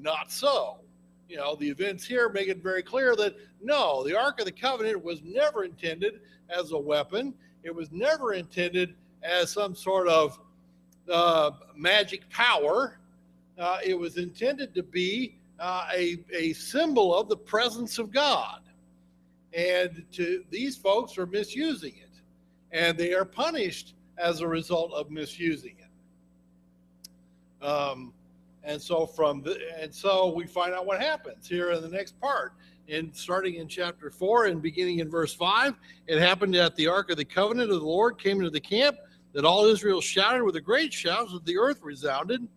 not so. The events here make it very clear that no, the Ark of the Covenant was never intended as a weapon. It was never intended as some sort of magic power. It was intended to be a symbol of the presence of God. And these folks are misusing it, and they are punished as a result of misusing it. And so we find out what happens here in the next part. Starting in chapter 4 and beginning in verse 5, it happened that the Ark of the Covenant of the Lord came into the camp, that all Israel shouted with a great shout, that the earth resounded.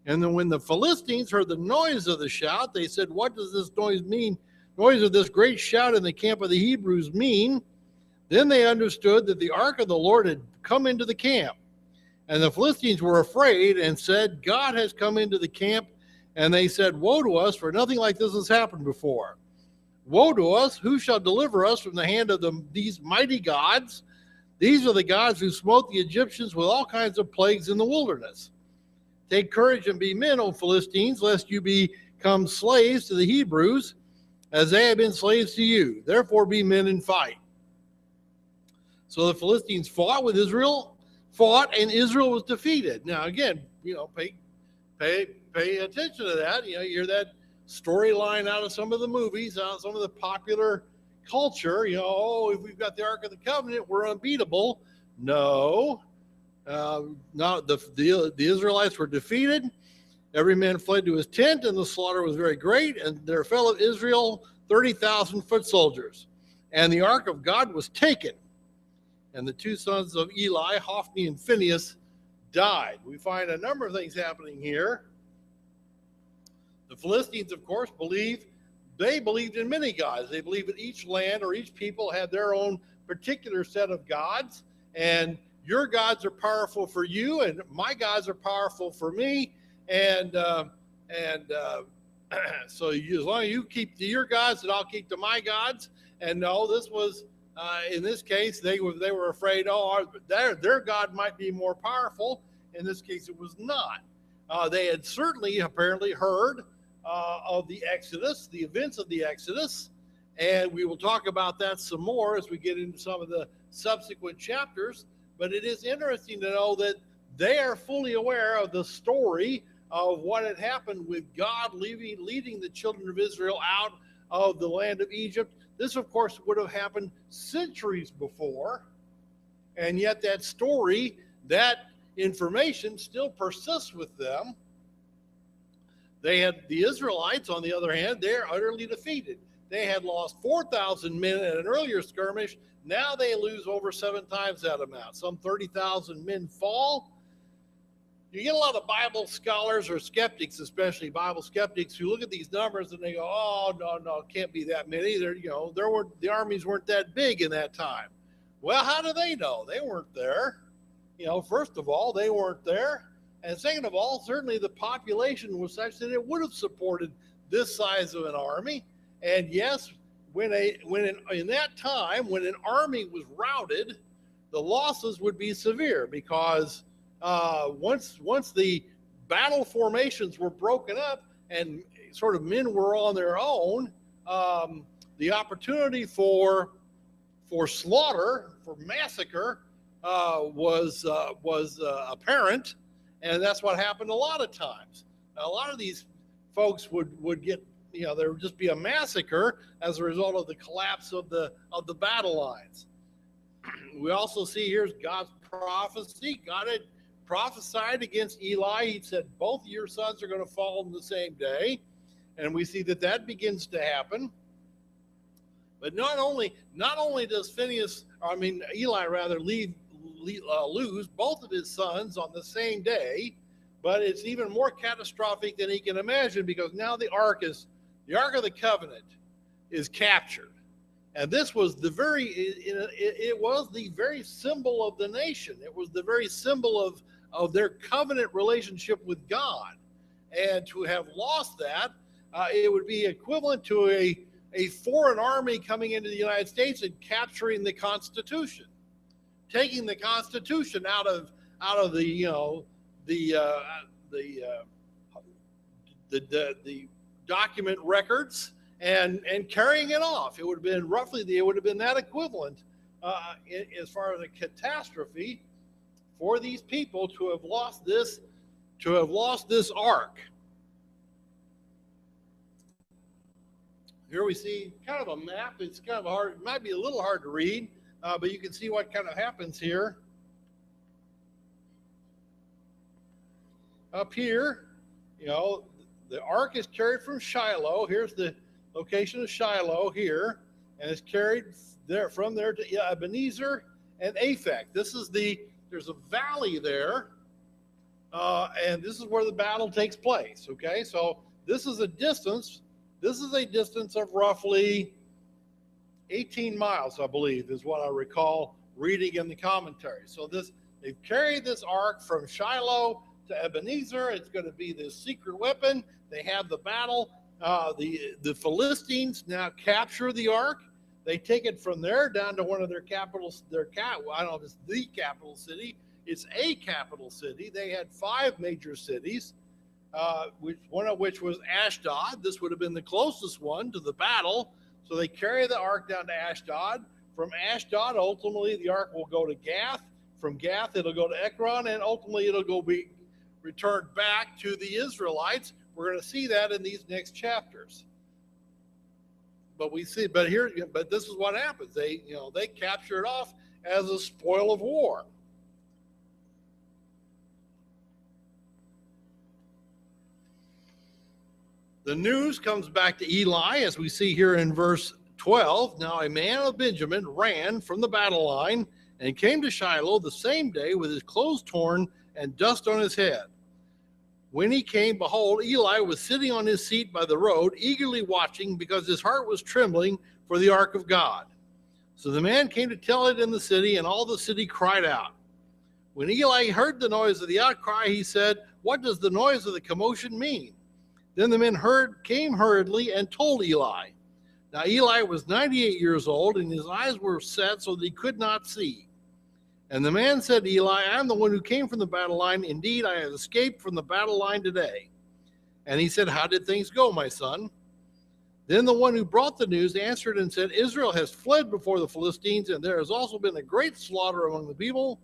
And then when the Philistines heard the noise of the shout, they said, "What does this noise mean? Noise of this great shout in the camp of the Hebrews mean?" Then they understood that the ark of the Lord had come into the camp. And the Philistines were afraid and said, "God has come into the camp." And they said, "Woe to us, for nothing like this has happened before. Woe to us, who shall deliver us from the hand of these mighty gods? These are the gods who smote the Egyptians with all kinds of plagues in the wilderness. Take courage and be men, O Philistines, lest you become slaves to the Hebrews, as they have been slaves to you. Therefore be men and fight." So the Philistines fought, and Israel was defeated. Now again, pay attention to that. You hear that storyline out of some of the movies, out of some of the popular culture. If we've got the Ark of the Covenant, we're unbeatable. No, the Israelites were defeated. Every man fled to his tent, and the slaughter was very great. And there fell of Israel 30,000 foot soldiers. And the ark of God was taken. And the two sons of Eli, Hophni and Phinehas, died. We find a number of things happening here. The Philistines, of course, believed in many gods. They believed that each land or each people had their own particular set of gods. And your gods are powerful for you, and my gods are powerful for me. And so as long as you keep to your gods, and I'll keep to my gods. And no, this was in this case they were afraid. Their God might be more powerful. In this case, it was not. They had certainly apparently heard of the Exodus, the events of the Exodus, and we will talk about that some more as we get into some of the subsequent chapters. But it is interesting to know that they are fully aware of the story of what had happened with God leading the children of Israel out of the land of Egypt. This, of course, would have happened centuries before, and yet that story, that information still persists with them. The Israelites, on the other hand, they're utterly defeated. They had lost 4,000 men in an earlier skirmish. Now they lose over 7 times that amount. Some 30,000 men fall. You get a lot of Bible scholars or skeptics, especially Bible skeptics, who look at these numbers and they go, "Oh, no, it can't be that many. The armies weren't that big in that time." Well, how do they know? They weren't there. First of all, they weren't there. And second of all, certainly the population was such that it would have supported this size of an army. And yes, in that time, when an army was routed, the losses would be severe, because once the battle formations were broken up and sort of men were on their own, the opportunity for slaughter, for massacre, was apparent, and that's what happened a lot of times. Now, a lot of these folks would get, there would just be a massacre as a result of the collapse of the battle lines. We also see here's God's prophecy. God had prophesied against Eli. He said, "Both of your sons are going to fall on the same day," and we see that begins to happen. But not only does Eli lose both of his sons on the same day, but it's even more catastrophic than he can imagine, because now the Ark of the Covenant is captured. And this was the very symbol of the nation. It was the very symbol of their covenant relationship with God. And to have lost that, it would be equivalent to a foreign army coming into the United States and capturing the Constitution, taking the Constitution out of the the document records and carrying it off. It would have been that equivalent as far as a catastrophe for these people to have lost this ark. Here we see kind of a map. It's kind of hard. It might be a little hard to read, but you can see what kind of happens here. Up here, the ark is carried from Shiloh. Here's the location of Shiloh here, and it's carried from there to Ebenezer and Aphek. There's a valley there, and this is where the battle takes place. Okay, so this is a distance. This is a distance of roughly 18 miles, I believe, is what I recall reading in the commentary. So they've carried this ark from Shiloh to Ebenezer. It's going to be this secret weapon. They have the battle. The Philistines now capture the ark. They take it from there down to one of their capitals. I don't know if it's the capital city. It's a capital city. They had 5 major cities, one of which was Ashdod. This would have been the closest one to the battle. So they carry the ark down to Ashdod. From Ashdod, ultimately, the ark will go to Gath. From Gath, it'll go to Ekron, and ultimately, it'll be returned back to the Israelites. We're going to see that in these next chapters. But this is what happens. They capture it off as a spoil of war. The news comes back to Eli, as we see here in verse 12. Now a man of Benjamin ran from the battle line and came to Shiloh the same day with his clothes torn and dust on his head. When he came, behold, Eli was sitting on his seat by the road, eagerly watching, because his heart was trembling for the ark of God. So the man came to tell it in the city, and all the city cried out. When Eli heard the noise of the outcry, he said, "What does the noise of the commotion mean?" Then the men came hurriedly and told Eli. Now Eli was 98 years old, and his eyes were set so that he could not see. And the man said to Eli, "I am the one who came from the battle line. Indeed, I have escaped from the battle line today." And he said, "How did things go, my son?" Then the one who brought the news answered and said, "Israel has fled before the Philistines, and there has also been a great slaughter among the people.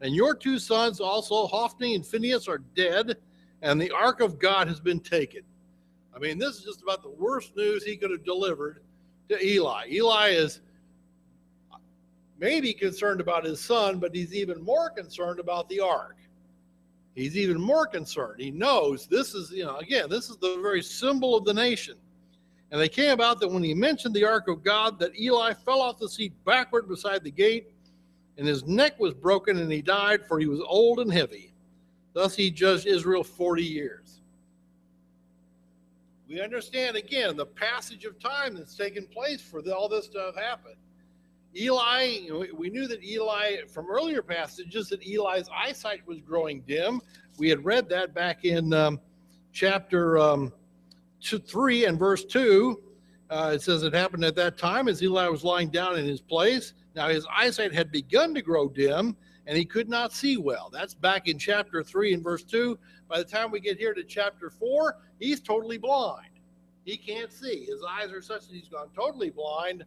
And your 2 sons also, Hophni and Phinehas, are dead, and the ark of God has been taken." I mean, this is just about the worst news he could have delivered to Eli. Eli is maybe concerned about his son, but he's even more concerned about the ark. He's even more concerned. He knows this is, this is the very symbol of the nation. And they came about that when he mentioned the ark of God, that Eli fell off the seat backward beside the gate, and his neck was broken, and he died, for he was old and heavy. Thus he judged Israel 40 years. We understand, again, the passage of time that's taken place for all this to have happened. Eli, we knew that Eli, from earlier passages, that Eli's eyesight was growing dim. We had read that back in chapter 3 and verse 2. It says it happened at that time as Eli was lying down in his place. Now his eyesight had begun to grow dim, and he could not see well. That's back in chapter 3 and verse 2. By the time we get here to chapter 4, he's totally blind. He can't see. His eyes are such that he's gone totally blind.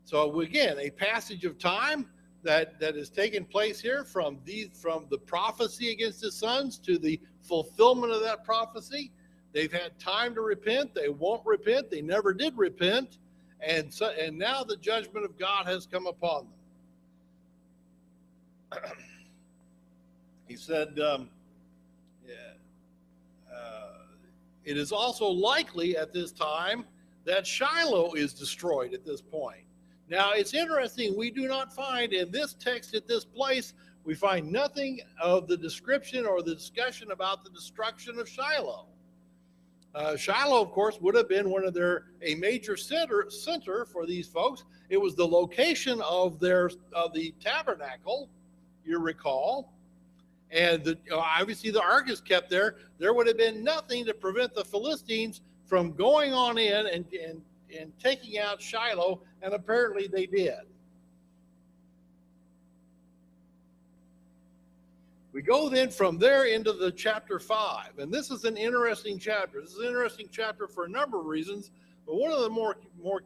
So again, a passage of time that has taken place here from the prophecy against his sons to the fulfillment of that prophecy. They've had time to repent. They won't repent. They never did repent. And now the judgment of God has come upon them. He said, it is also likely at this time that Shiloh is destroyed at this point. Now, it's interesting. We do not find in this text at this place, we find nothing of the description or the discussion about the destruction of Shiloh. Shiloh, of course, would have been a major center for these folks. It was the location of the tabernacle, you recall. And obviously the ark is kept there. There would have been nothing to prevent the Philistines from going on in and taking out Shiloh, and apparently they did. We go then from there into the chapter 5, and this is an interesting chapter. This is an interesting chapter for a number of reasons, but one of the more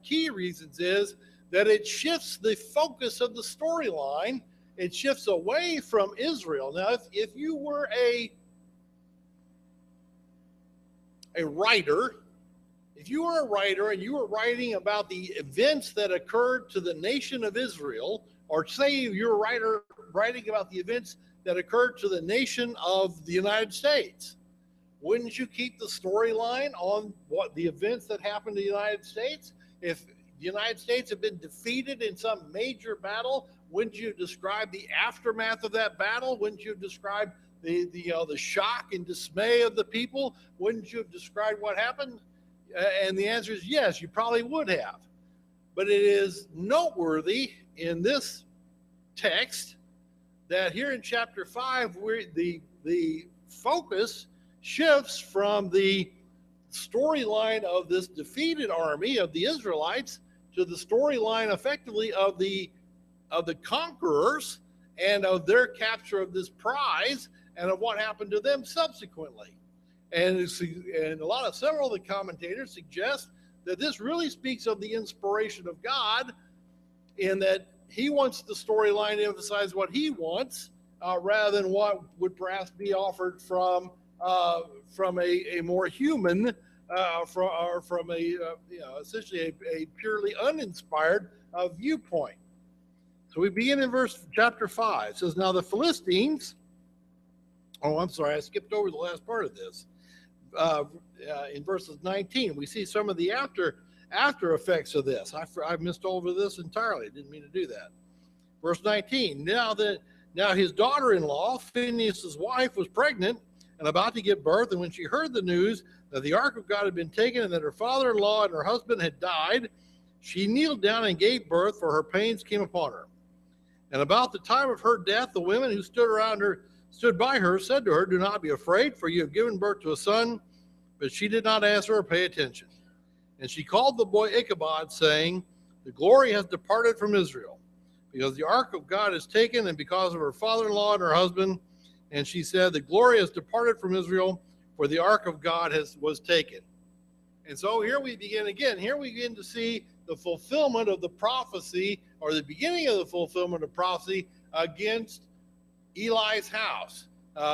key reasons is that it shifts the focus of the storyline. It shifts away from Israel. Now, if you were a writer, if you were a writer and you were writing about the events that occurred to the nation of Israel, or say you're writing about the events that occurred to the nation of the United States, wouldn't you keep the storyline on what the events that happened to the United States? If the United States had been defeated in some major battle, wouldn't you describe the aftermath of that battle? Wouldn't you describe the shock and dismay of the people? Wouldn't you have described what happened? And the answer is yes, you probably would have. But it is noteworthy in this text that here in chapter 5, where the focus shifts from the storyline of this defeated army of the Israelites to the storyline effectively of the conquerors and of their capture of this prize and of what happened to them subsequently. And several of the commentators suggest that this really speaks of the inspiration of God, in that he wants the storyline to emphasize what he wants, rather than what would perhaps be offered from a more human, from essentially a purely uninspired viewpoint. So we begin in chapter 5. It says, now the Philistines, I skipped over the last part of this. In verses 19, we see some of the after effects of this. I missed over this entirely. I didn't mean to do that. Verse 19, now his daughter-in-law, Phinehas' wife, was pregnant and about to give birth, and when she heard the news that the ark of God had been taken and that her father-in-law and her husband had died, she kneeled down and gave birth, for her pains came upon her. And about the time of her death, the women who stood by her, said to her, do not be afraid, for you have given birth to a son. But she did not answer or pay attention. And she called the boy Ichabod, saying, the glory has departed from Israel, because the ark of God is taken, and because of her father-in-law and her husband. And she said, the glory has departed from Israel, for the ark of God was taken. And so here we begin again. Here we begin to see the fulfillment of the prophecy, or the beginning of the fulfillment of prophecy against Eli's house.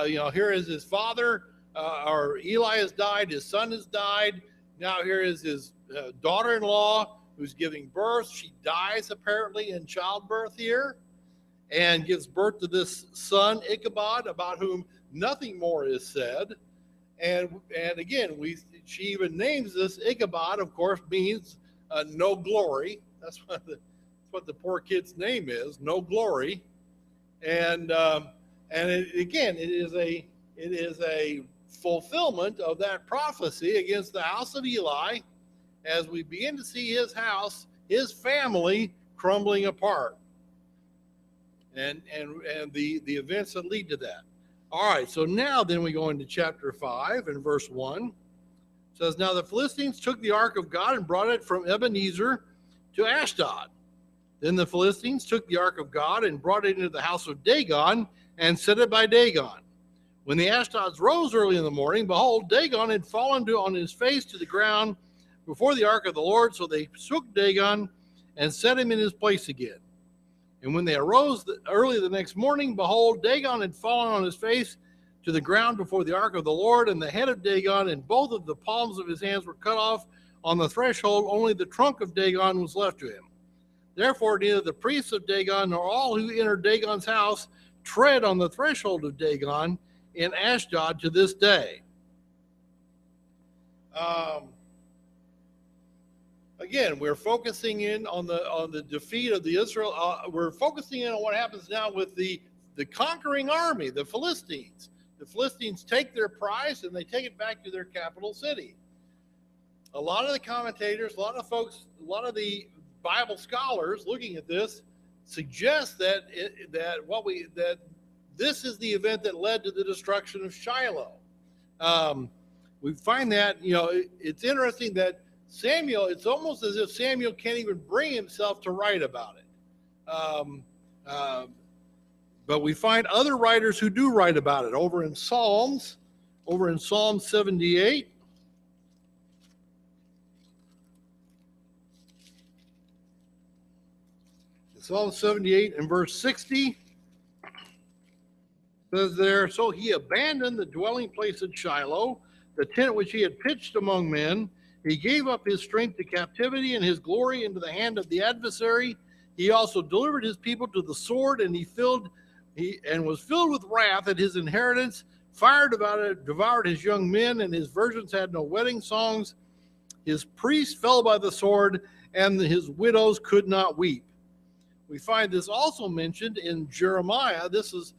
Here is his father, or Eli has died, his son has died. Now here is his daughter-in-law who's giving birth. She dies apparently in childbirth here, and gives birth to this son Ichabod, about whom nothing more is said. And again, she even names this Ichabod, of course, means no glory. That's what the poor kid's name is, no glory. And it is a fulfillment of that prophecy against the house of Eli, as we begin to see his house, his family crumbling apart, and the events that lead to that. All right, so now then we go into chapter 5 and verse 1. It says, now the Philistines took the ark of God and brought it from Ebenezer to Ashdod. Then the Philistines took the ark of God and brought it into the house of Dagon and set it by Dagon. When the Ashdodites rose early in the morning, behold, Dagon had fallen on his face to the ground before the ark of the Lord. So they took Dagon and set him in his place again. And when they arose early the next morning, behold, Dagon had fallen on his face to the ground before the ark of the Lord, and the head of Dagon and both of the palms of his hands were cut off on the threshold. Only the trunk of Dagon was left to him. Therefore, neither the priests of Dagon nor all who entered Dagon's house tread on the threshold of Dagon in Ashdod to this day. Again, we're focusing in on the defeat of the Israel. We're focusing in on what happens now with the conquering army, the Philistines. The Philistines take their prize and they take it back to their capital city. A lot of the commentators, a lot of folks, a lot of the Bible scholars looking at this suggest that this is the event that led to the destruction of Shiloh. We find that, it's interesting that Samuel, it's almost as if Samuel can't even bring himself to write about it. But we find other writers who do write about it over in Psalm 78. Psalm 78 and verse 60 says there, so he abandoned the dwelling place at Shiloh, the tent which he had pitched among men. He gave up his strength to captivity and his glory into the hand of the adversary. He also delivered his people to the sword, and he was filled with wrath at his inheritance. Fire devoured his young men, and his virgins had no wedding songs. His priests fell by the sword, and his widows could not weep. We find this also mentioned in Jeremiah. This is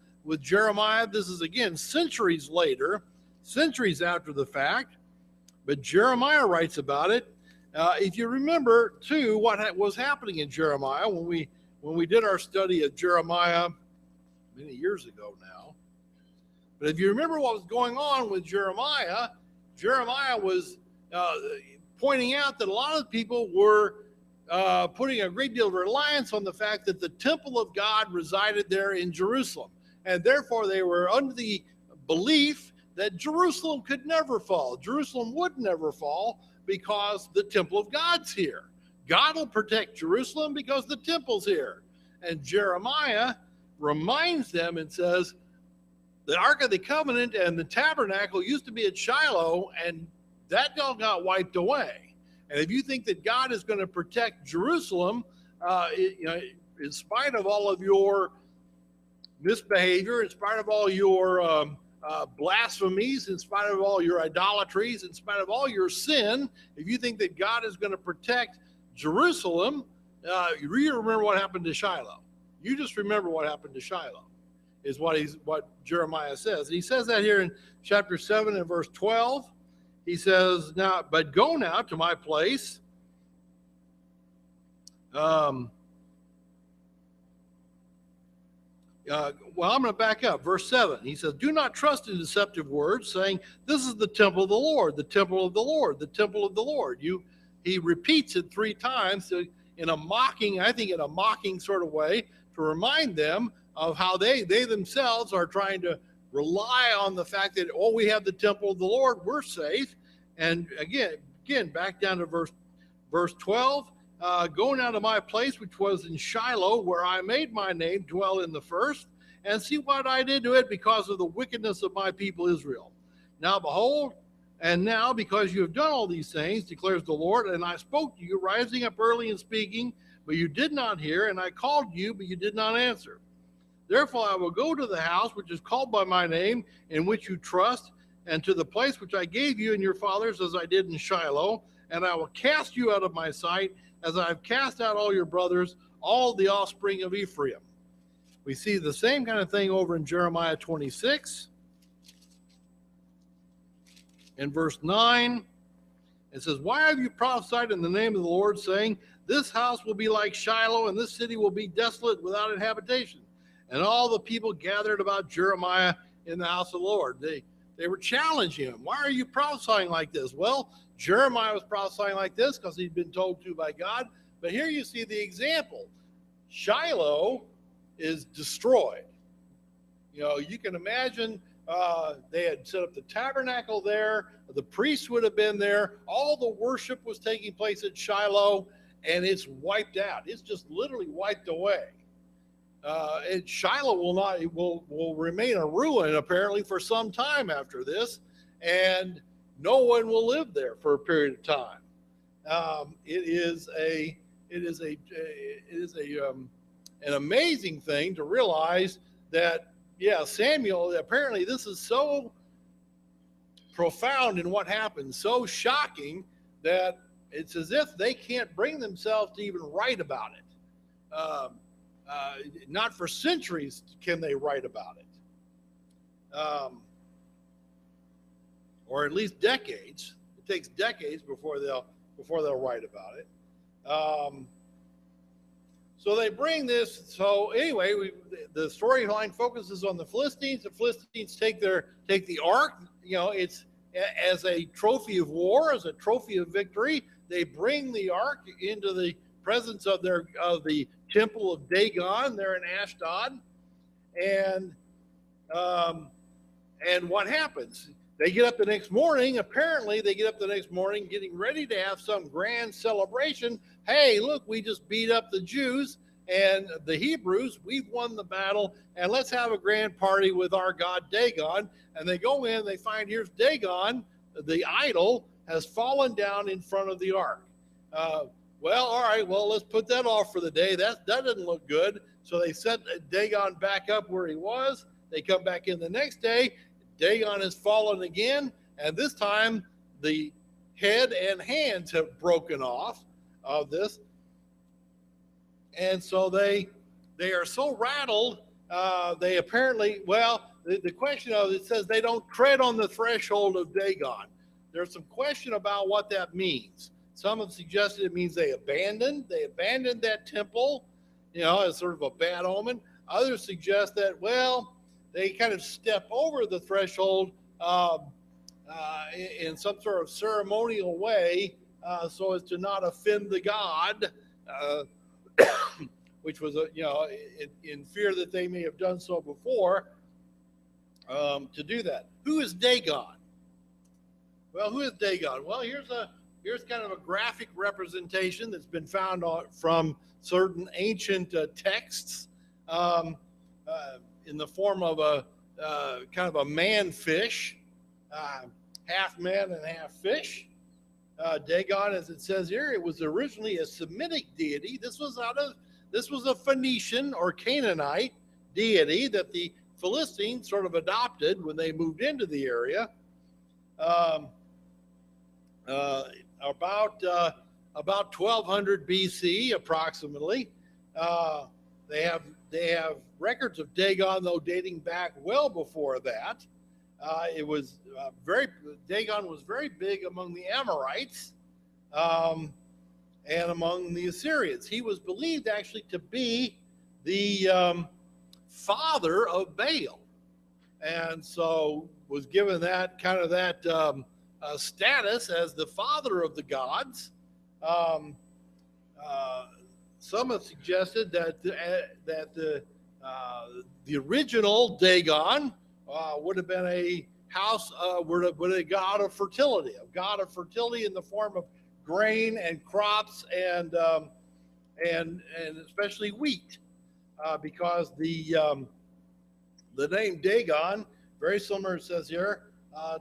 again centuries later, centuries after the fact, but Jeremiah writes about it. If you remember too what was happening in Jeremiah when we did our study of Jeremiah many years ago now. But if you remember what was going on with Jeremiah was pointing out that a lot of people were putting a great deal of reliance on the fact that the temple of God resided there in Jerusalem. And therefore they were under the belief that Jerusalem could never fall. Jerusalem would never fall because the temple of God's here. God will protect Jerusalem because the temple's here. And Jeremiah reminds them and says, the Ark of the Covenant and the tabernacle used to be at Shiloh, and that all got wiped away. And if you think that God is going to protect Jerusalem, in spite of all of your misbehavior, in spite of all your blasphemies, in spite of all your idolatries, in spite of all your sin, if you think that God is going to protect Jerusalem, you remember what happened to Shiloh. You just remember what happened to Shiloh, is what Jeremiah says. And he says that here in chapter 7 and verse 12. He says, now, but go now to my place. I'm going to back up. Verse 7, he says, do not trust in deceptive words, saying, this is the temple of the Lord, the temple of the Lord, the temple of the Lord. He repeats it 3 times in a mocking sort of way to remind them of how they themselves are trying to rely on the fact that, oh, we have the temple of the Lord, we're safe. And again, back down to verse 12, go now to my place, which was in Shiloh, where I made my name dwell in the first, and see what I did to it because of the wickedness of my people Israel. Now behold, and now because you have done all these things, declares the Lord, and I spoke to you, rising up early and speaking, but you did not hear, and I called you, but you did not answer. Therefore I will go to the house which is called by my name, in which you trust, and to the place which I gave you and your fathers, as I did in Shiloh, and I will cast you out of my sight, as I have cast out all your brothers, all the offspring of Ephraim. We see the same kind of thing over in Jeremiah 26. In verse 9, it says, why have you prophesied in the name of the Lord, saying, this house will be like Shiloh, and this city will be desolate without habitation? And all the people gathered about Jeremiah in the house of the Lord. They were challenging him. Why are you prophesying like this? Well, Jeremiah was prophesying like this because he'd been told to by God. But here you see the example. Shiloh is destroyed. You can imagine they had set up the tabernacle there. The priests would have been there. All the worship was taking place at Shiloh, and it's wiped out. It's just literally wiped away. And Shiloh will remain a ruin apparently for some time after this, and no one will live there for a period of time. It is an amazing thing to realize that, Samuel, apparently this is so profound in what happened, so shocking that it's as if they can't bring themselves to even write about it. Not for centuries can they write about it, or at least decades. It takes decades before they'll write about it. So they bring this. So anyway, the storyline focuses on the Philistines. The Philistines take the ark. It's as a trophy of war, as a trophy of victory. They bring the ark into the presence of the temple of Dagon there in Ashdod, And um, and what happens? They get up the next morning. Apparently, they get up the next morning getting ready to have some grand celebration. Hey, look, we just beat up the Jews and the Hebrews. We've won the battle, and let's have a grand party with our god Dagon. And they go in, they find here's Dagon, the idol, has fallen down in front of the ark. Uh, well, all right, well, let's put that off for the day. That doesn't look good. So they set Dagon back up where he was. They come back in the next day. Dagon has fallen again, and this time the head and hands have broken off of this. And so they are so rattled. They apparently, well, the question of it says they don't tread on the threshold of Dagon. There's some question about what that means. Some have suggested it means they abandoned that temple, as sort of a bad omen. Others suggest that, well, they kind of step over the threshold in some sort of ceremonial way so as to not offend the god, which was, in fear that they may have done so before to do that. Who is Dagon? Well, who is Dagon? Well, here's kind of a graphic representation that's been found from certain ancient texts in the form of a kind of a man fish, half man and half fish. Dagon, as it says here, it was originally a Semitic deity. This was a Phoenician or Canaanite deity that the Philistines sort of adopted when they moved into the area. About 1200 BC, approximately. They have records of Dagon, though, dating back well before that. Dagon was very big among the Amorites and among the Assyrians. He was believed actually to be the father of Baal, and so was given that status as the father of the gods. Some have suggested that the original Dagon would have been a god of fertility, in the form of grain and crops and especially wheat, because the name Dagon, very similar, it says here,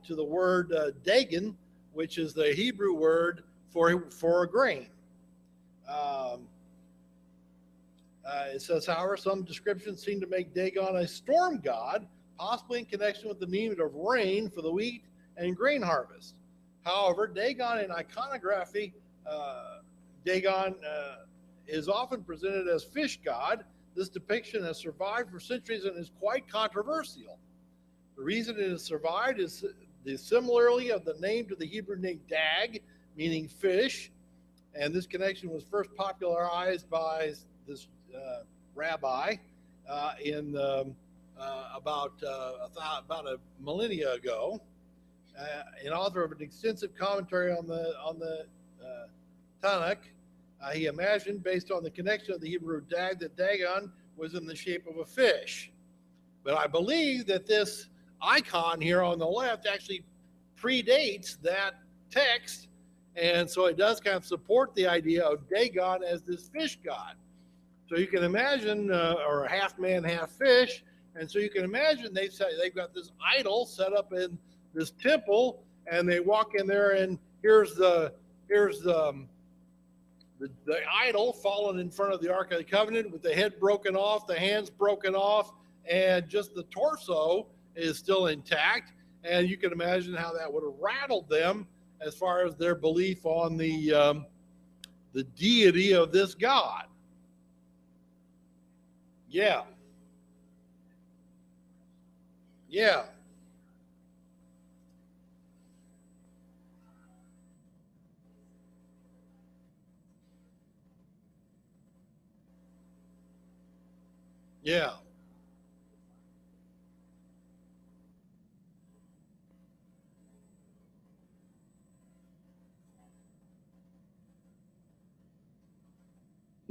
to the word Dagon, which is the Hebrew word for a grain. It says, however, some descriptions seem to make Dagon a storm god, possibly in connection with the need of rain for the wheat and grain harvest. However, Dagon in iconography, Dagon is often presented as fish god. This depiction has survived for centuries and is quite controversial. The reason it has survived is the similarity of the name to the Hebrew name Dag, meaning fish, and this connection was first popularized by this rabbi in about a millennia ago, an author of an extensive commentary on the Tanakh. He imagined, based on the connection of the Hebrew Dag, that Dagon was in the shape of a fish. But I believe that this icon here on the left actually predates that text, and so it does kind of support the idea of Dagon as this fish god. So you can imagine, or a half man, half fish, and so you can imagine they've got this idol set up in this temple, and they walk in there, and here's the idol fallen in front of the Ark of the Covenant with the head broken off, the hands broken off, and just the torso is still intact. And you can imagine how that would have rattled them as far as their belief on the deity of this god. Yeah. Yeah. Yeah.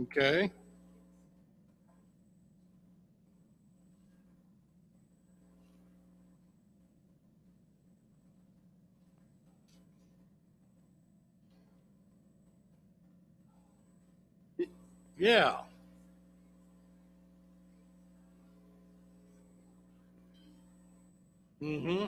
Okay. Yeah. Mm-hmm.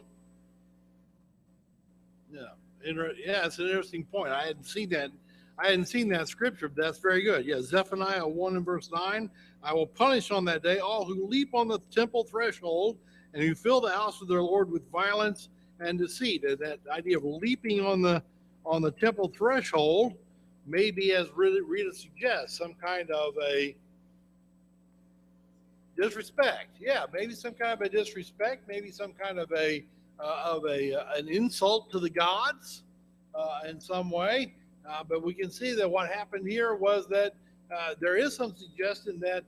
Yeah. Yeah, it's an interesting point. I hadn't seen that. I hadn't seen that scripture, but that's very good. Yeah, Zephaniah 1 and verse 9. I will punish on that day all who leap on the temple threshold and who fill the house of their Lord with violence and deceit. And that idea of leaping on the temple threshold maybe, as Rita suggests, some kind of a disrespect. Yeah, maybe some kind of a disrespect, maybe some kind of a an insult to the gods in some way. But we can see that what happened here was that there is some suggestion that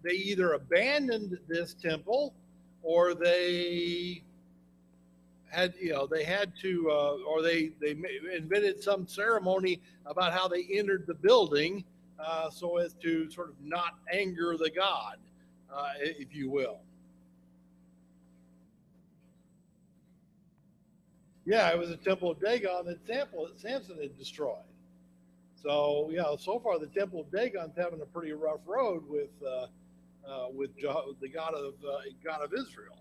they either abandoned this temple or they had they had to or they invented some ceremony about how they entered the building so as to sort of not anger the god, if you will. Yeah, it was a temple of Dagon that Samson had destroyed. So so far the temple of Dagon's having a pretty rough road with the God of Israel.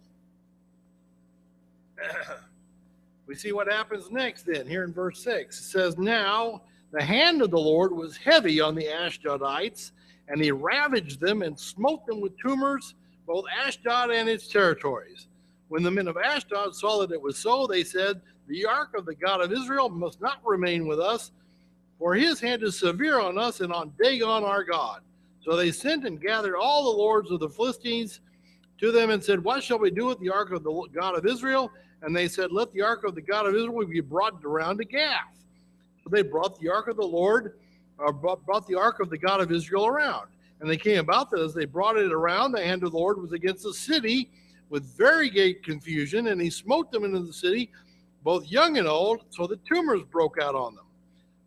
We see what happens next then here in verse 6. It says, "Now the hand of the Lord was heavy on the Ashdodites, and he ravaged them and smote them with tumors, both Ashdod and its territories. When the men of Ashdod saw that it was so, they said, 'The ark of the God of Israel must not remain with us, for his hand is severe on us and on Dagon our God.' So they sent and gathered all the lords of the Philistines to them and said, 'What shall we do with the ark of the God of Israel?' And they said, 'Let the ark of the God of Israel be brought around to Gath.' So they brought the ark of the Lord, brought the ark of the God of Israel around. And they came about that as they brought it around, the hand of the Lord was against the city with very great confusion, and he smote them into the city, both young and old, so that tumors broke out on them.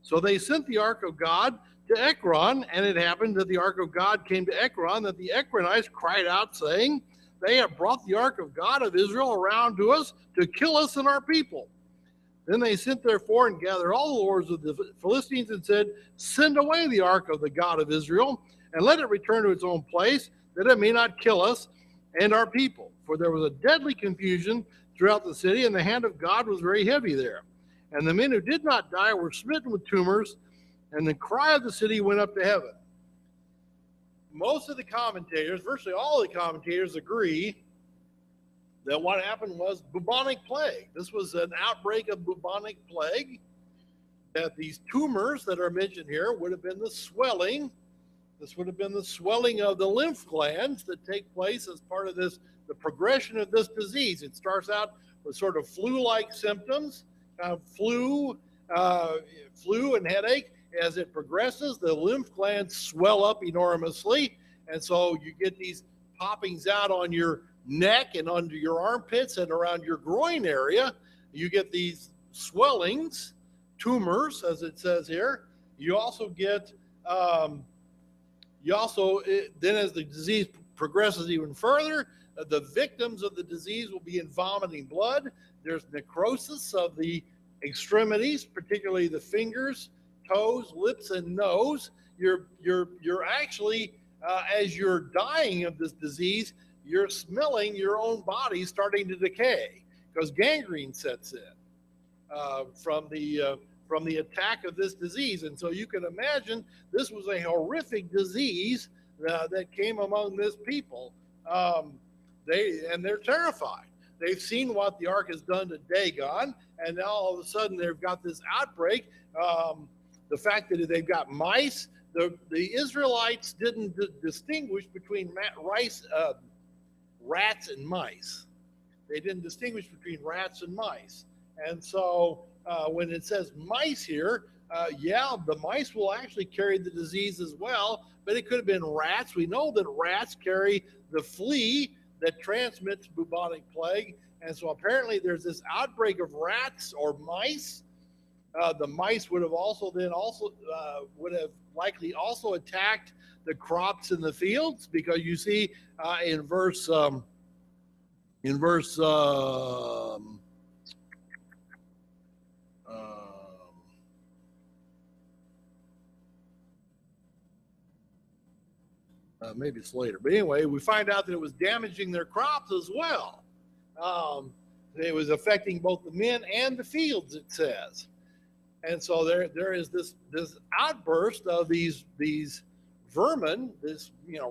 So they sent the ark of God to Ekron, and it happened that the ark of God came to Ekron, that the Ekronites cried out, saying, 'They have brought the ark of God of Israel around to us to kill us and our people.' Then they sent therefore and gathered all the lords of the Philistines and said, 'Send away the ark of the God of Israel, and let it return to its own place, that it may not kill us and our people.' For there was a deadly confusion throughout the city, and the hand of God was very heavy there. And the men who did not die were smitten with tumors, and the cry of the city went up to heaven." Most of the commentators, virtually all the commentators, agree that what happened was bubonic plague. This was an outbreak of bubonic plague, that these tumors that are mentioned here would have been the swelling. This would have been the swelling of the lymph glands that take place as part of this, the progression of this disease. It starts out with sort of flu-like symptoms, kind of flu and headache. As it progresses, the lymph glands swell up enormously, and so you get these poppings out on your neck and under your armpits and around your groin area. You get these swellings, tumors, as it says here. You also get, then as the disease progresses even further, the victims of the disease will be in vomiting blood. There's necrosis of the extremities, particularly the fingers, toes, lips, and nose. You're actually, as you're dying of this disease, you're smelling your own body starting to decay because gangrene sets in from the attack of this disease. And so you can imagine this was a horrific disease that came among this people. They're terrified. They've seen what the ark has done to Dagon, and now all of a sudden they've got this outbreak. The fact that they've got mice, the Israelites didn't distinguish between rats and mice. They didn't distinguish between rats and mice. And so when it says mice here, the mice will actually carry the disease as well, but it could have been rats. We know that rats carry the flea that transmits bubonic plague. And so apparently there's this outbreak of rats or mice. The mice would have would have likely also attacked the crops in the fields, because you see in verse Maybe it's later. But anyway, we find out that it was damaging their crops as well. It was affecting both the men and the fields, it says. And so there is this outburst of these vermin,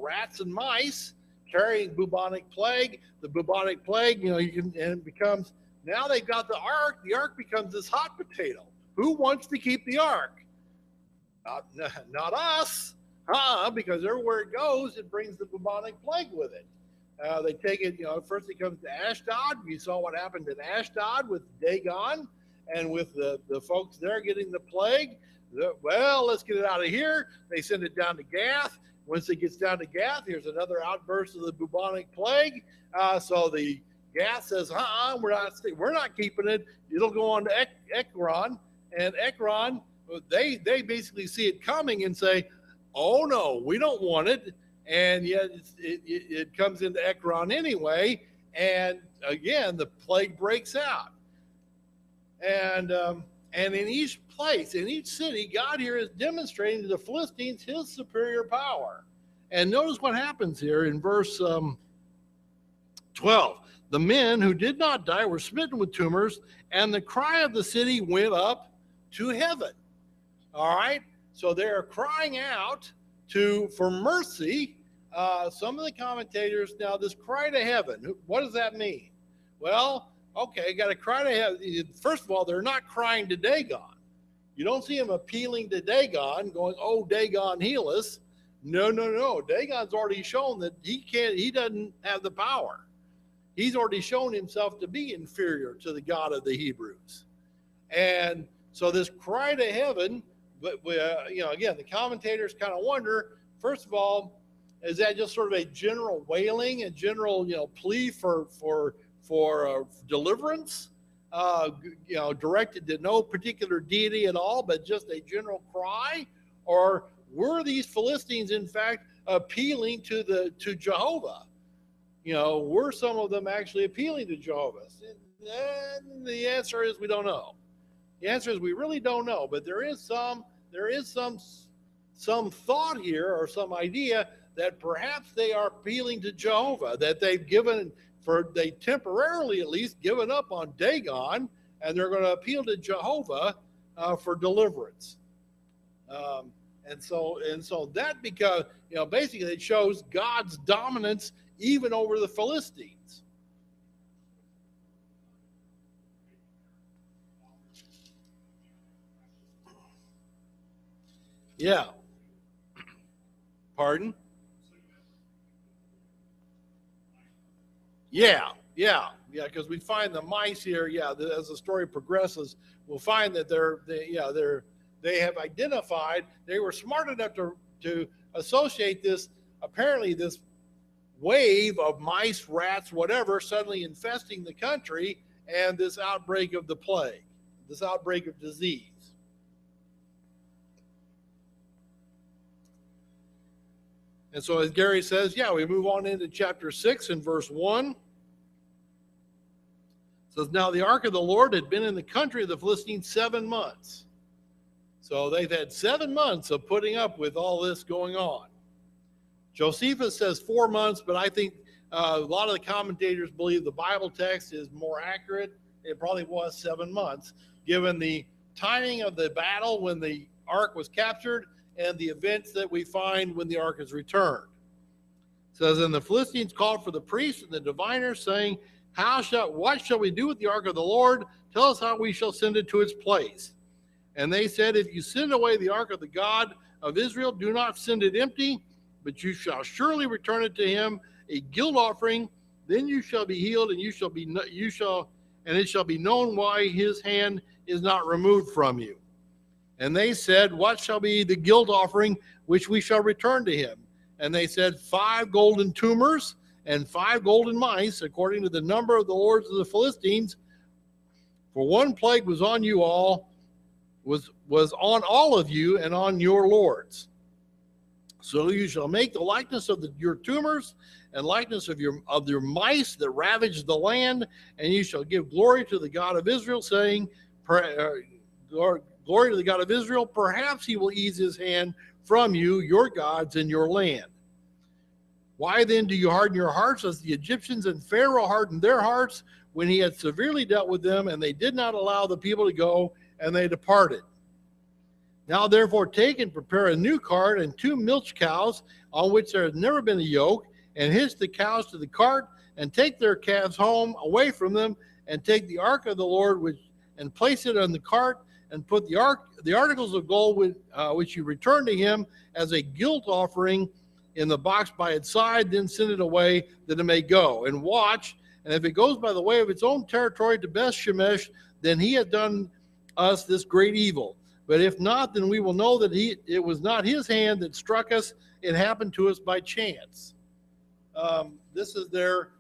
rats and mice carrying bubonic plague. The bubonic plague, and it becomes, now they've got the ark. The ark becomes this hot potato. Who wants to keep the ark? Not us, because everywhere it goes, it brings the bubonic plague with it. They take it, first it comes to Ashdod. You saw what happened in Ashdod with Dagon and with the folks there getting the plague. Well, let's get it out of here. They send it down to Gath. Once it gets down to Gath, here's another outburst of the bubonic plague. So the Gath says, we're not keeping it. It'll go on to Ekron. And Ekron, they basically see it coming and say, oh no, we don't want it. And yet it comes into Ekron anyway. And again, the plague breaks out. And in each place, in each city, God here is demonstrating to the Philistines his superior power. And notice what happens here in verse 12. The men who did not die were smitten with tumors, and the cry of the city went up to heaven. All right? So they're crying out for mercy. Some of the commentators, now this cry to heaven, what does that mean? Well, okay, got to cry to heaven. First of all, they're not crying to Dagon. You don't see him appealing to Dagon, going, oh, Dagon, heal us. No. Dagon's already shown that he doesn't have the power. He's already shown himself to be inferior to the God of the Hebrews. And so this cry to heaven, but again, the commentators kind of wonder, first of all, is that just sort of a general wailing, a general, plea for deliverance, directed to no particular deity at all, but just a general cry? Or were these Philistines, in fact, appealing to Jehovah? Were some of them actually appealing to Jehovah? And the answer is we don't know. The answer is we really don't know. But there is some thought here, or some idea that perhaps they are appealing to Jehovah, that they temporarily at least given up on Dagon, and they're going to appeal to Jehovah for deliverance. And so that, because basically it shows God's dominance even over the Philistines. Yeah. Pardon? Yeah, because we find the mice here. Yeah, as the story progresses, we'll find that they have identified. They were smart enough to associate this wave of mice, rats, whatever, suddenly infesting the country, and this outbreak of the plague, this outbreak of disease. And so as Gary says, we move on into chapter 6 and verse 1. It says, now the ark of the Lord had been in the country of the Philistines 7 months. So they've had 7 months of putting up with all this going on. Josephus says 4 months, but I think a lot of the commentators believe the Bible text is more accurate. It probably was 7 months, given the timing of the battle when the ark was captured and the events that we find when the ark is returned. It says, and the Philistines called for the priests and the diviners, saying, what shall we do with the ark of the Lord? Tell us how we shall send it to its place. And they said, if you send away the ark of the God of Israel, do not send it empty, but you shall surely return it to him, a guilt offering. Then you shall be healed, and it shall be known why his hand is not removed from you. And they said, what shall be the guilt offering which we shall return to him? And they said, 5 golden tumors and 5 golden mice, according to the number of the lords of the Philistines. For one plague was on you all, was on all of you and on your lords. So you shall make the likeness of your tumors and likeness of your mice that ravage the land, and you shall give glory to the God of Israel, saying, glory to the God of Israel, perhaps he will ease his hand from you, your gods, and your land. Why then do you harden your hearts as the Egyptians and Pharaoh hardened their hearts when he had severely dealt with them, and they did not allow the people to go, and they departed? Now therefore take and prepare a new cart and 2 milch cows on which there has never been a yoke, and hitch the cows to the cart, and take their calves home away from them, and take the ark of the Lord and place it on the cart, and put the articles of gold which you return to him as a guilt offering in the box by its side, then send it away that it may go. And watch, and if it goes by the way of its own territory to Beth Shemesh, then he has done us this great evil. But if not, then we will know that it was not his hand that struck us. It happened to us by chance. This is their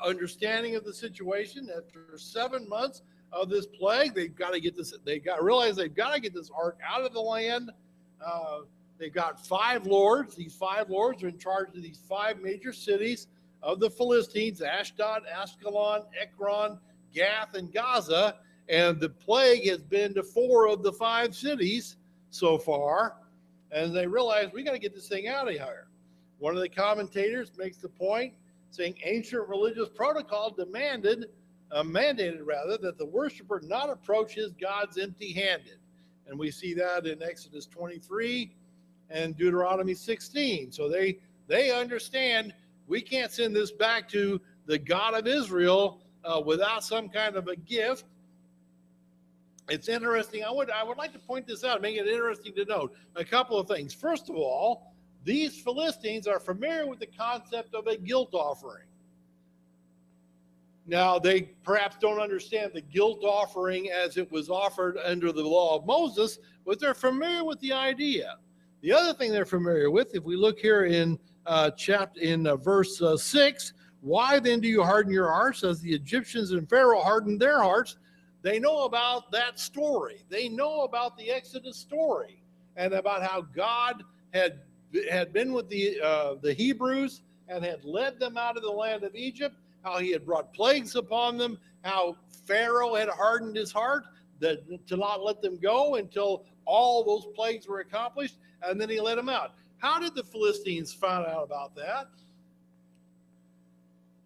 understanding of the situation. After 7 months of this plague, they've got to get this. Realize they've got to get this ark out of the land. They've got 5 lords. These 5 lords are in charge of these 5 major cities of the Philistines: Ashdod, Askelon, Ekron, Gath, and Gaza. And the plague has been to 4 of the 5 cities so far. And they realize we got to get this thing out of here. One of the commentators makes the point, saying ancient religious protocol mandated that the worshiper not approach his gods empty-handed. And we see that in Exodus 23 and Deuteronomy 16. So they understand we can't send this back to the God of Israel without some kind of a gift. It's interesting. I would like to point this out, make it interesting to note a couple of things. First of all, these Philistines are familiar with the concept of a guilt offering. Now, they perhaps don't understand the guilt offering as it was offered under the law of Moses, but they're familiar with the idea. The other thing they're familiar with, if we look here in verse 6, why then do you harden your hearts as the Egyptians and Pharaoh hardened their hearts? They know about that story. They know about the Exodus story and about how God had been with the Hebrews and had led them out of the land of Egypt, how he had brought plagues upon them, how Pharaoh had hardened his heart to not let them go until all those plagues were accomplished, and then he let them out. How did the Philistines find out about that?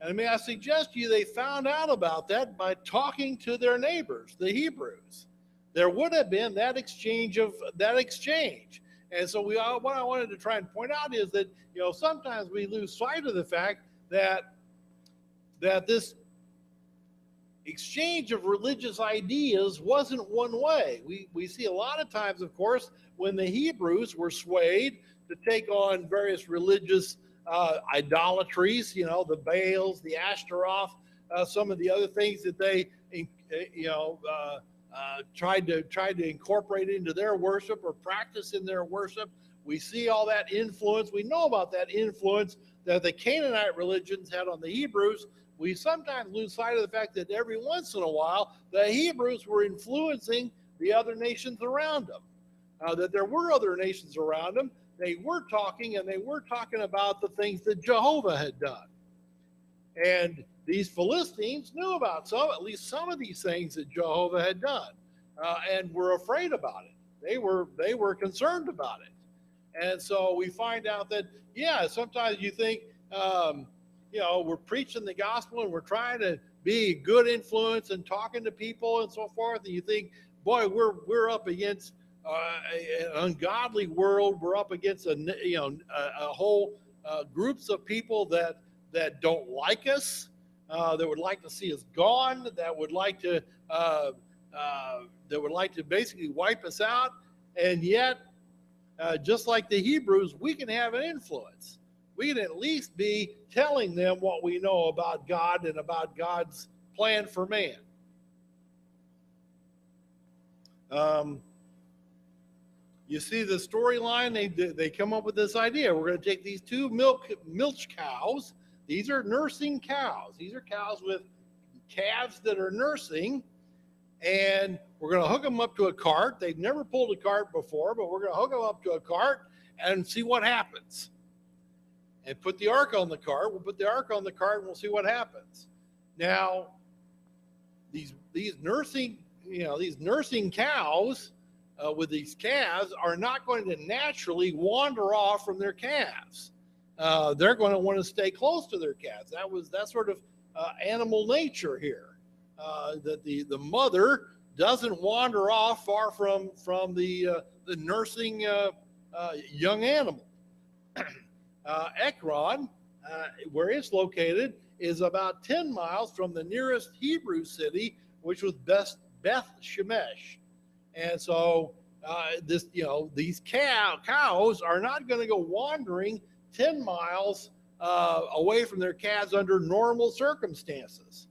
And may I suggest to you, they found out about that by talking to their neighbors, the Hebrews. There would have been that exchange. And so what I wanted to try and point out is that, sometimes we lose sight of the fact that this exchange of religious ideas wasn't one way. We see a lot of times, of course, when the Hebrews were swayed to take on various religious idolatries, the Baals, the Ashtaroth, some of the other things that they, tried to incorporate into their worship or practice in their worship. We see all that influence. We know about that influence that the Canaanite religions had on the Hebrews. We sometimes lose sight of the fact that every once in a while, the Hebrews were influencing the other nations around them, that there were other nations around them. They were talking about the things that Jehovah had done. And these Philistines knew about at least some of these things that Jehovah had done, and were afraid about it. They were concerned about it. And so we find out that, sometimes you think, we're preaching the gospel and we're trying to be a good influence and talking to people and so forth. And you think, boy, we're up against an ungodly world. We're up against a whole groups of people that don't like us, that would like to see us gone, that would like to basically wipe us out. And yet, just like the Hebrews, we can have an influence. We can at least be telling them what we know about God and about God's plan for man. You see the storyline, they come up with this idea. We're going to take these 2 milch cows. These are nursing cows. These are cows with calves that are nursing. And we're going to hook them up to a cart. They've never pulled a cart before, but we're going to hook them up to a cart and see what happens. And put the ark on the cart. We'll put the ark on the cart and we'll see what happens. Now, these nursing cows with these calves are not going to naturally wander off from their calves. they're going to want to stay close to their calves. That's sort of animal nature here. That the mother doesn't wander off far from the nursing young animal. Ekron, where it's located, is about 10 miles from the nearest Hebrew city, which was Beth Shemesh. And so these cows are not going to go wandering 10 miles away from their calves under normal circumstances.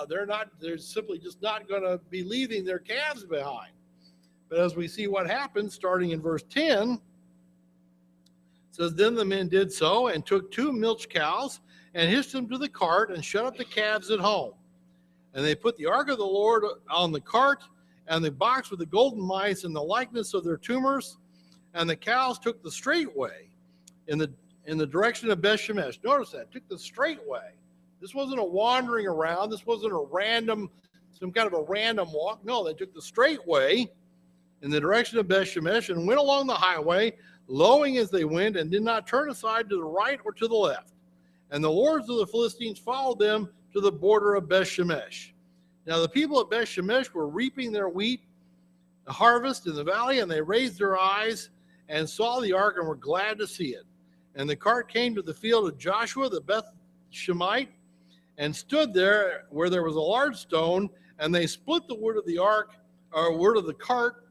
They're simply just not going to be leaving their calves behind. But as we see what happens starting in verse 10, it says, then the men did so and took 2 milch cows and hitched them to the cart and shut up the calves at home. And they put the ark of the Lord on the cart and the box with the golden mice in the likeness of their tumors. And the cows took the straight way in the direction of Beth Shemesh. Notice that, took the straight way. This wasn't a wandering around. This wasn't some kind of a random walk. No, they took the straight way in the direction of Beth Shemesh and went along the highway, lowing as they went, and did not turn aside to the right or to the left. And the lords of the Philistines followed them to the border of Beth Shemesh. Now the people of Beth Shemesh were reaping their wheat, the harvest in the valley, and they raised their eyes and saw the ark and were glad to see it. And the cart came to the field of Joshua, the Beth Shemite, and stood there where there was a large stone, and they split the wood of the ark, or wood of the cart,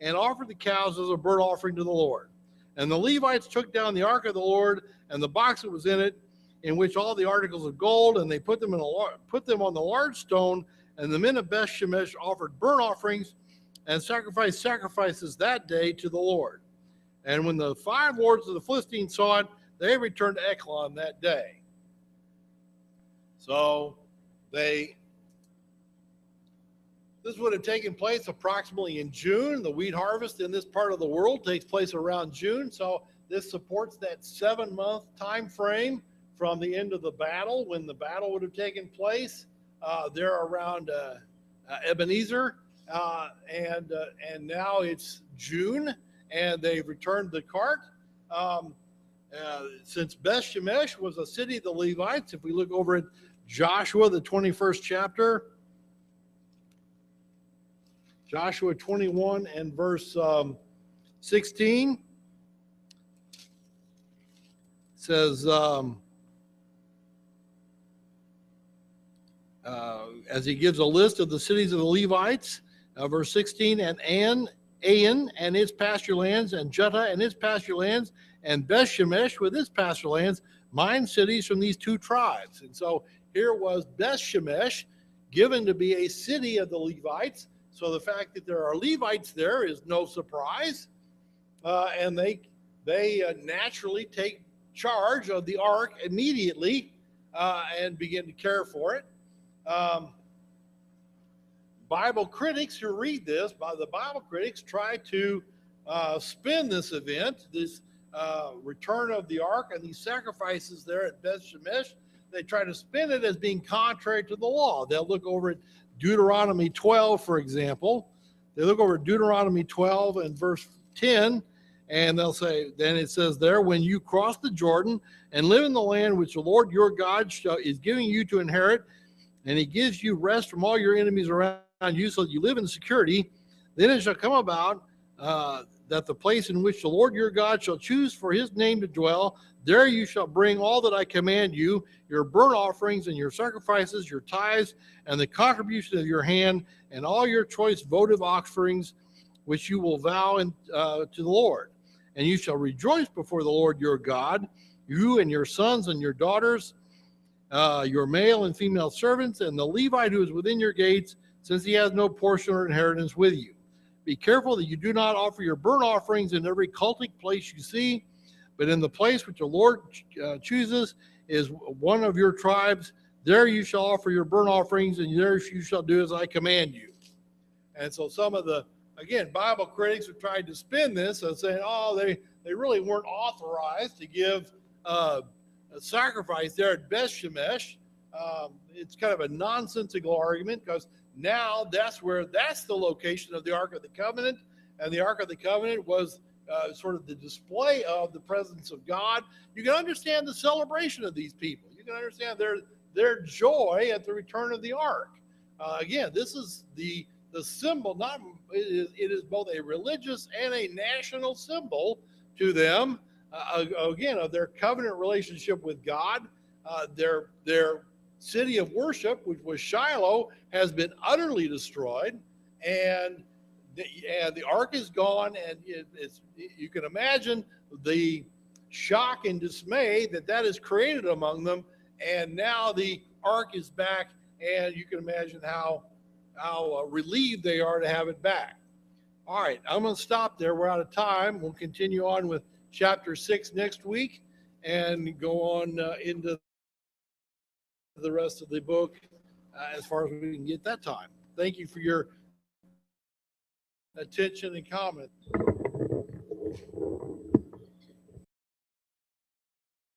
and offered the cows as a burnt offering to the Lord. And the Levites took down the ark of the Lord and the box that was in it, in which all the articles of gold, and they put them on the large stone. And the men of Beth Shemesh offered burnt offerings and sacrificed sacrifices that day to the Lord. And when the 5 lords of the Philistines saw it, they returned to Ekron that day. So this would have taken place approximately in June. The wheat harvest in this part of the world takes place around June. So this supports that 7-month time frame from the end of the battle, when the battle would have taken place. They're around Ebenezer, and now it's June, and they've returned the cart. Since Beth Shemesh was a city of the Levites, if we look over at Joshua, the 21st chapter, Joshua 21 and verse 16 says, as he gives a list of the cities of the Levites, verse 16, and Ain and its pasture lands, and Juttah and its pasture lands, and Beth Shemesh with its pasture lands, mine cities from these 2 tribes. And so here was Beth Shemesh given to be a city of the Levites. So the fact that there are Levites there is no surprise. And they naturally take charge of the ark immediately and begin to care for it. Bible critics who read this, the Bible critics try to spin this event, this return of the ark and these sacrifices there at Beth Shemesh. They try to spin it as being contrary to the law. They'll look over at Deuteronomy 12, for example. They look over at Deuteronomy 12 and verse 10, and they'll say, then it says there, when you cross the Jordan and live in the land which the Lord your God is giving you to inherit, and he gives you rest from all your enemies around you so that you live in security, then it shall come about that the place in which the Lord your God shall choose for his name to dwell, there you shall bring all that I command you, your burnt offerings and your sacrifices, your tithes, and the contribution of your hand, and all your choice votive offerings, which you will vow to the Lord. And you shall rejoice before the Lord your God, you and your sons and your daughters, your male and female servants, and the Levite who is within your gates, since he has no portion or inheritance with you. Be careful that you do not offer your burnt offerings in every cultic place you see, but in the place which the Lord chooses is one of your tribes. There you shall offer your burnt offerings, and there you shall do as I command you. And so some of the, again, Bible critics have tried to spin this and saying, oh, they really weren't authorized to give a sacrifice there at Beth Shemesh. It's kind of a nonsensical argument, because now that's the location of the Ark of the Covenant, and the Ark of the Covenant was sort of the display of the presence of God. You can understand the celebration of these people. You can understand their joy at the return of the ark. Again, this is the symbol. Not it is both a religious and a national symbol to them. Again, of their covenant relationship with God. Their city of worship, which was Shiloh, has been utterly destroyed, and the ark is gone, and you can imagine the shock and dismay that has created among them. And now the ark is back, and you can imagine how relieved they are to have it back. All right, I'm going to stop there. We're out of time. We'll continue on with chapter 6 next week and go on into the rest of the book as far as we can get that time. Thank you for your attention and comment.